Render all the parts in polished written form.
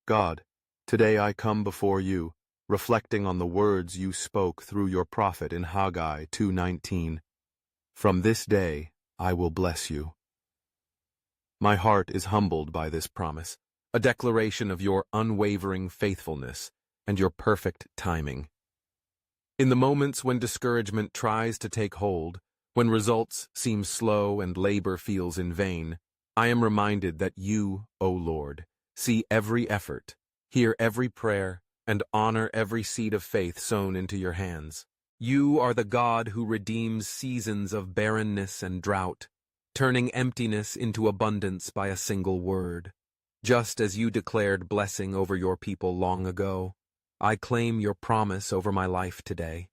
God, today I come before you, reflecting on the words you spoke through your prophet in Haggai 2:19. From this day I will bless you. My heart is humbled by this promise, a declaration of your unwavering faithfulness and your perfect timing. In the moments when discouragement tries to take hold, when results seem slow and labor feels in vain, I am reminded that you, O Lord, see every effort, hear every prayer, and honor every seed of faith sown into your hands. You are the God who redeems seasons of barrenness and drought, turning emptiness into abundance by a single word. Just as you declared blessing over your people long ago, I claim your promise over my life today.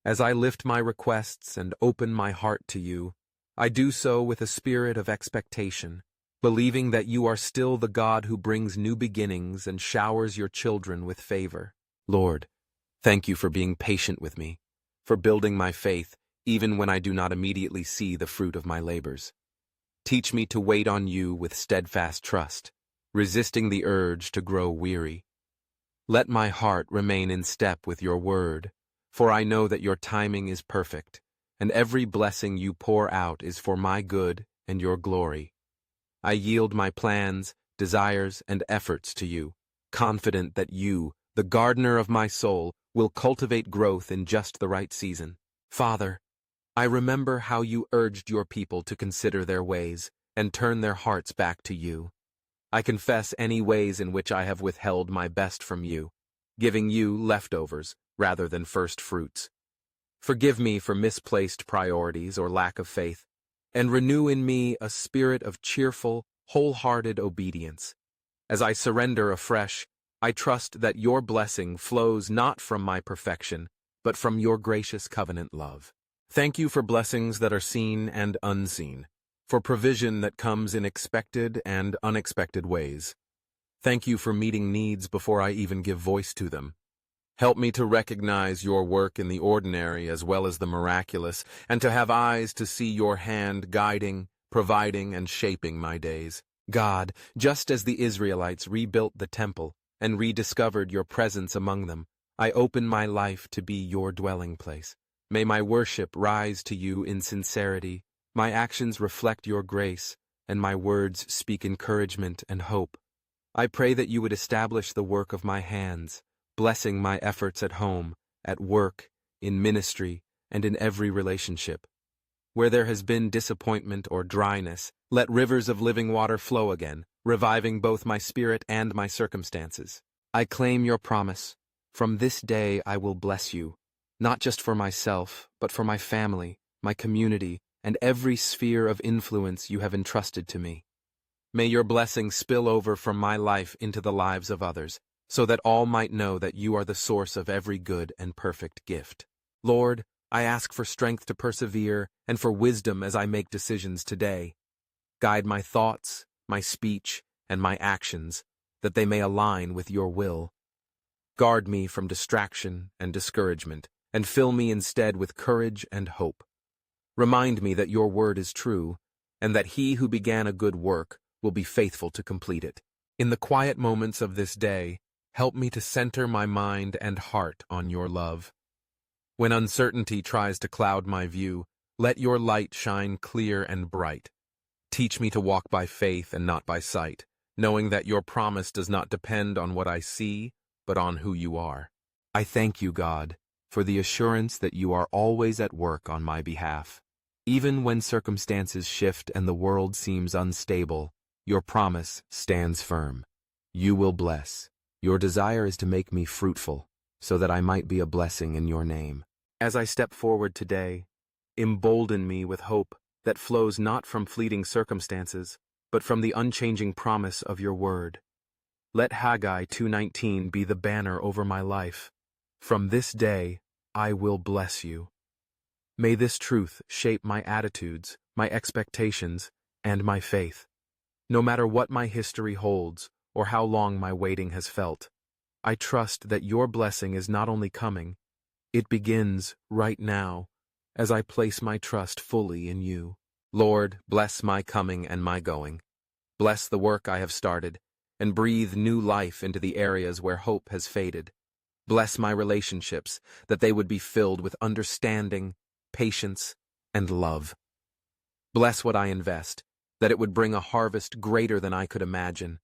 As I lift my requests and open my heart to you, I do so with a spirit of expectation, believing that you are still the God who brings new beginnings and showers your children with favor. Lord, thank you for being patient with me, for building my faith even when I do not immediately see the fruit of my labors. Teach me to wait on you with steadfast trust, resisting the urge to grow weary. Let my heart remain in step with your word, for I know that your timing is perfect, and every blessing you pour out is for my good and your glory. I yield my plans, desires, and efforts to you, confident that you, the gardener of my soul, will cultivate growth in just the right season. Father, I remember how you urged your people to consider their ways and turn their hearts back to you. I confess any ways in which I have withheld my best from you, giving you leftovers rather than first fruits. Forgive me for misplaced priorities or lack of faith, and renew in me a spirit of cheerful, wholehearted obedience. As I surrender afresh, I trust that your blessing flows not from my perfection, but from your gracious covenant love. Thank you for blessings that are seen and unseen, for provision that comes in expected and unexpected ways. Thank you for meeting needs before I even give voice to them. Help me to recognize your work in the ordinary as well as the miraculous, and to have eyes to see your hand guiding, providing, and shaping my days. God, just as the Israelites rebuilt the temple and rediscovered your presence among them, I open my life to be your dwelling place. May my worship rise to you in sincerity, my actions reflect your grace, and my words speak encouragement and hope. I pray that you would establish the work of my hands, blessing my efforts at home, at work, in ministry, and in every relationship. Where there has been disappointment or dryness, let rivers of living water flow again, reviving both my spirit and my circumstances. I claim your promise. From this day I will bless you, not just for myself, but for my family, my community, and every sphere of influence you have entrusted to me. May your blessings spill over from my life into the lives of others, so that all might know that you are the source of every good and perfect gift. Lord, I ask for strength to persevere and for wisdom as I make decisions today. Guide my thoughts, my speech, and my actions, that they may align with your will. Guard me from distraction and discouragement, and fill me instead with courage and hope. Remind me that your word is true, and that he who began a good work will be faithful to complete it. In the quiet moments of this day, help me to center my mind and heart on your love. When uncertainty tries to cloud my view, let your light shine clear and bright. Teach me to walk by faith and not by sight, knowing that your promise does not depend on what I see, but on who you are. I thank you, God, for the assurance that you are always at work on my behalf. Even when circumstances shift and the world seems unstable, your promise stands firm. You will bless. Your desire is to make me fruitful, so that I might be a blessing in your name. As I step forward today, embolden me with hope that flows not from fleeting circumstances, but from the unchanging promise of your word. Let Haggai 2:19 be the banner over my life. From this day, I will bless you. May this truth shape my attitudes, my expectations, and my faith. No matter what my history holds, or how long my waiting has felt, I trust that your blessing is not only coming, it begins right now, as I place my trust fully in you. Lord, bless my coming and my going. Bless the work I have started, and breathe new life into the areas where hope has faded. Bless my relationships, that they would be filled with understanding, patience, and love. Bless what I invest, that it would bring a harvest greater than I could imagine.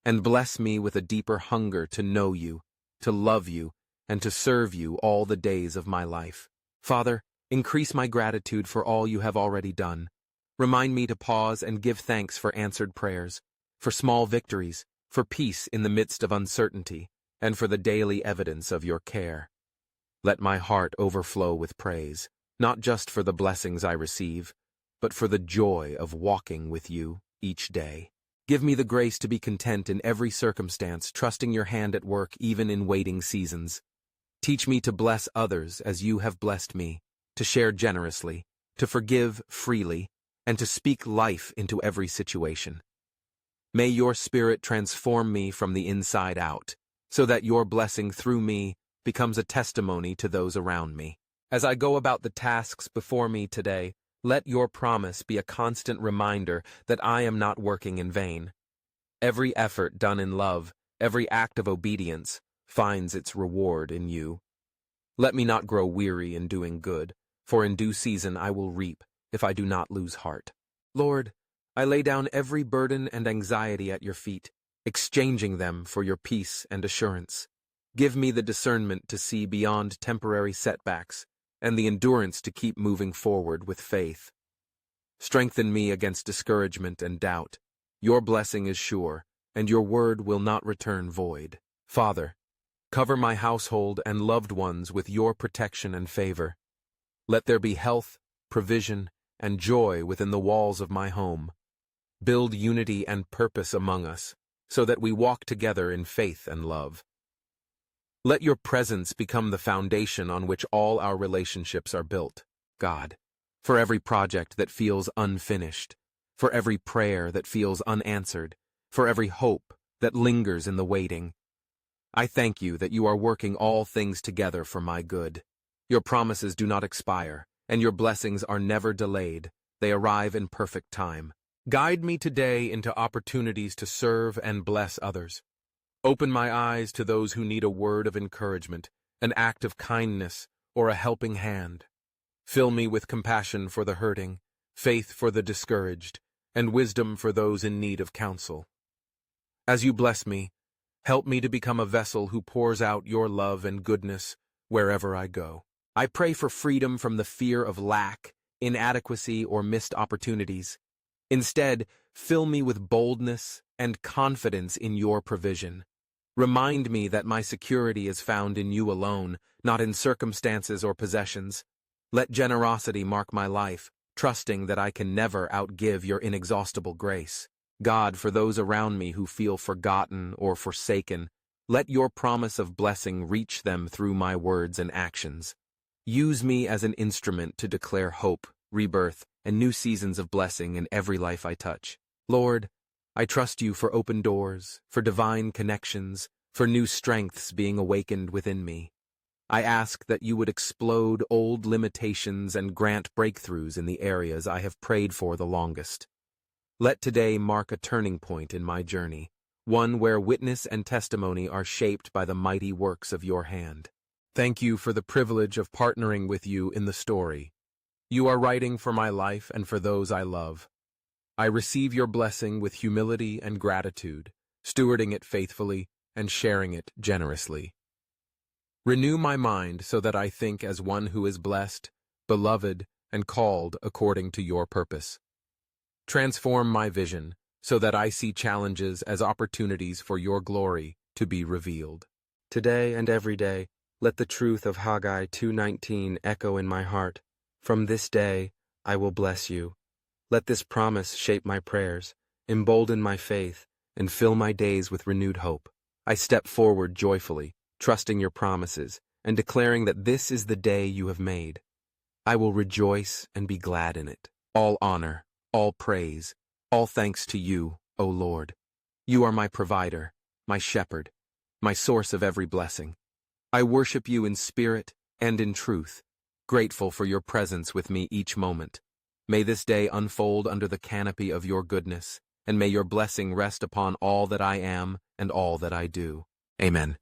And bless me with a deeper hunger to know you, to love you, and to serve you all the days of my life. Father, increase my gratitude for all you have already done. Remind me to pause and give thanks for answered prayers, for small victories, for peace in the midst of uncertainty, and for the daily evidence of your care. Let my heart overflow with praise, not just for the blessings I receive, but for the joy of walking with you each day. Give me the grace to be content in every circumstance, trusting your hand at work even in waiting seasons. Teach me to bless others as you have blessed me, to share generously, to forgive freely, and to speak life into every situation. May your Spirit transform me from the inside out, so that your blessing through me becomes a testimony to those around me. As I go about the tasks before me today, let your promise be a constant reminder that I am not working in vain. Every effort done in love, every act of obedience, finds its reward in you. Let me not grow weary in doing good, for in due season I will reap, if I do not lose heart. Lord, I lay down every burden and anxiety at your feet, exchanging them for your peace and assurance. Give me the discernment to see beyond temporary setbacks, and the endurance to keep moving forward with faith. Strengthen me against discouragement and doubt. Your blessing is sure, and your word will not return void. Father, cover my household and loved ones with your protection and favor. Let there be health, provision, and joy within the walls of my home. Build unity and purpose among us, so that we walk together in faith and love. Let your presence become the foundation on which all our relationships are built, God, for every project that feels unfinished, for every prayer that feels unanswered, for every hope that lingers in the waiting. I thank you that you are working all things together for my good. Your promises do not expire, and your blessings are never delayed. They arrive in perfect time. Guide me today into opportunities to serve and bless others. Open my eyes to those who need a word of encouragement, an act of kindness, or a helping hand. Fill me with compassion for the hurting, faith for the discouraged, and wisdom for those in need of counsel. As you bless me, help me to become a vessel who pours out your love and goodness wherever I go. I pray for freedom from the fear of lack, inadequacy, or missed opportunities. Instead, fill me with boldness and confidence in your provision. Remind me that my security is found in you alone, not in circumstances or possessions. Let generosity mark my life, trusting that I can never outgive your inexhaustible grace. God, for those around me who feel forgotten or forsaken, let your promise of blessing reach them through my words and actions. Use me as an instrument to declare hope, rebirth, and new seasons of blessing in every life I touch. Lord, I trust you for open doors, for divine connections, for new strengths being awakened within me. I ask that you would explode old limitations and grant breakthroughs in the areas I have prayed for the longest. Let today mark a turning point in my journey, one where witness and testimony are shaped by the mighty works of your hand. Thank you for the privilege of partnering with you in the story. You are writing for my life and for those I love. I receive your blessing with humility and gratitude, stewarding it faithfully and sharing it generously. Renew my mind so that I think as one who is blessed, beloved, and called according to your purpose. Transform my vision so that I see challenges as opportunities for your glory to be revealed. Today and every day, let the truth of Haggai 2:19 echo in my heart. From this day, I will bless you. Let this promise shape my prayers, embolden my faith, and fill my days with renewed hope. I step forward joyfully, trusting your promises, and declaring that this is the day you have made. I will rejoice and be glad in it. All honor, all praise, all thanks to you, O Lord. You are my provider, my shepherd, my source of every blessing. I worship you in spirit and in truth, grateful for your presence with me each moment. May this day unfold under the canopy of your goodness, and may your blessing rest upon all that I am and all that I do. Amen.